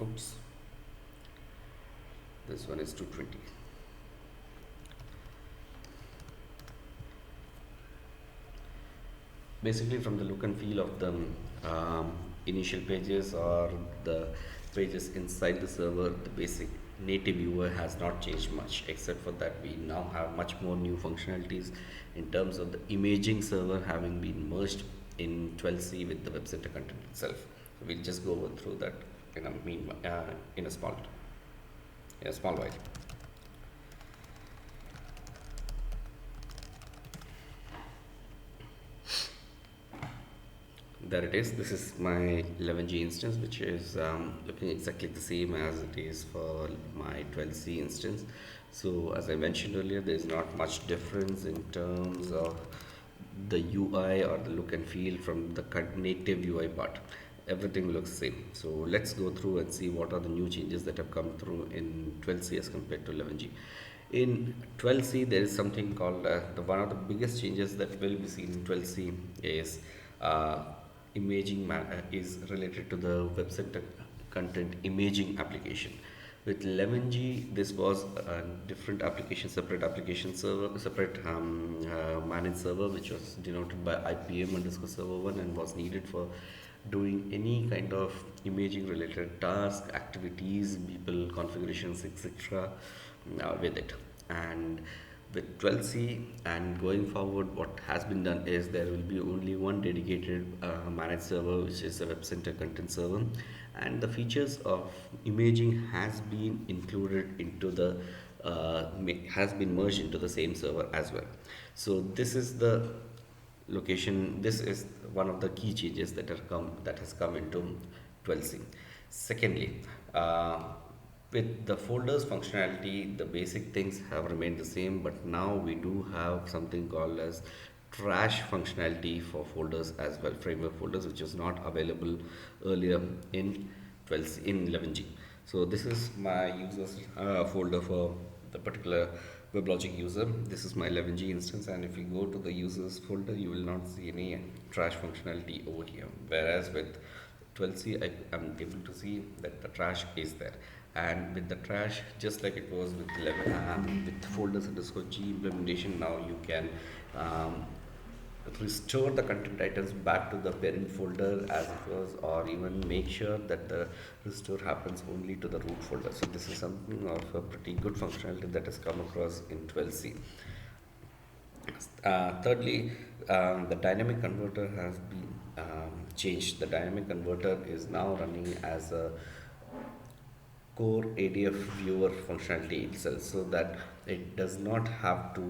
Oops, this one is 220. Basically, from the look and feel of the initial pages or the pages inside the server, the basic native UI has not changed much, except for that we now have much more new functionalities in terms of the imaging server having been merged in 12c with the web center content itself. So we'll just go through that in a in a small while. There it is. This is my 11g instance, which is looking exactly the same as it is for my 12c instance. So as I mentioned earlier, there is not much difference in terms of the UI or the look and feel from the native UI part. Everything looks same. So let's go through and see what are the new changes that have come through in 12c as compared to 11g. In 12c, there is something called the one of the biggest changes that will be seen in 12c is uh, is related to the web center content imaging application. With 11g, this was a different application, separate application server, separate managed server, which was denoted by IPM underscore server 1 and was needed for doing any kind of imaging related tasks, activities, people configurations, etc. With it. And with 12c and going forward, what has been done is there will be only one dedicated managed server, which is a web center content server, and the features of imaging has been included into the has been merged into the same server as well. So this is the location. This is one of the key changes that has come into 12c. Secondly, with the folders functionality, the basic things have remained the same, but now we do have something called as trash functionality for folders as well, framework folders, which is not available earlier in 11g. So this is my users folder for the particular WebLogic user. This is my 11g instance, and if you go to the users folder, you will not see any trash functionality over here. Whereas with 12c, I am able to see that the trash is there. And with the trash, just like it was with 11 with folders underscore g implementation, now you can um, restore the content items back to the parent folder as it was, or even make sure that the restore happens only to the root folder. So this is something of a pretty good functionality that has come across in 12c. Thirdly, the dynamic converter has been changed. The dynamic converter is now running as a core ADF viewer functionality itself, so that it does not have to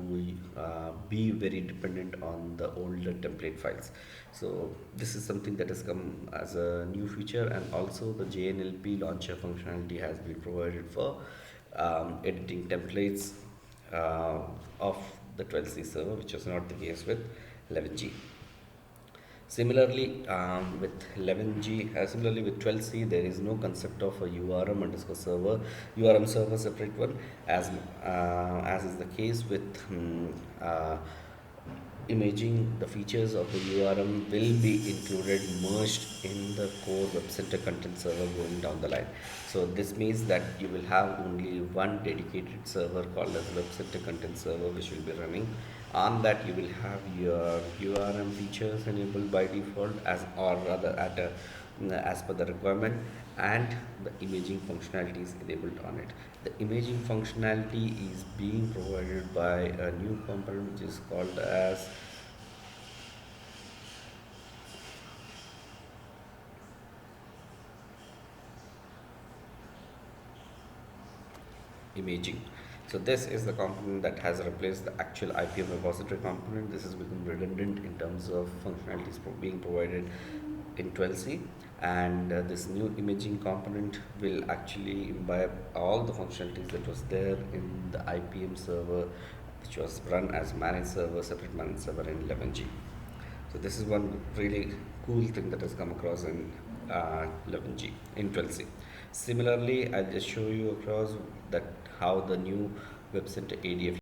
be very dependent on the older template files. So this is something that has come as a new feature, and also the JNLP launcher functionality has been provided for editing templates of the 12c server, which was not the case with 11g. Similarly, with 11g, similarly with 12c, there is no concept of a URM underscore server, URM server separate one, as is the case with imaging. The features of the URM will be included, merged in the core web center content server going down the line. So this means that you will have only one dedicated server called as web center content server, which will be running. On that, you will have your URM features enabled by default, or rather as per the requirement, and the imaging functionality is enabled on it. The imaging functionality is being provided by a new component which is called as imaging. So this is the component that has replaced the actual IPM repository component. This has become redundant in terms of functionalities being provided in 12c, and this new imaging component will actually imbibe all the functionalities that was there in the IPM server, which was run as managed server, separate managed server in 11g. So this is one really cool thing that has come across in 11g in 12c. Similarly, I'll just show you across that how the new web center ADF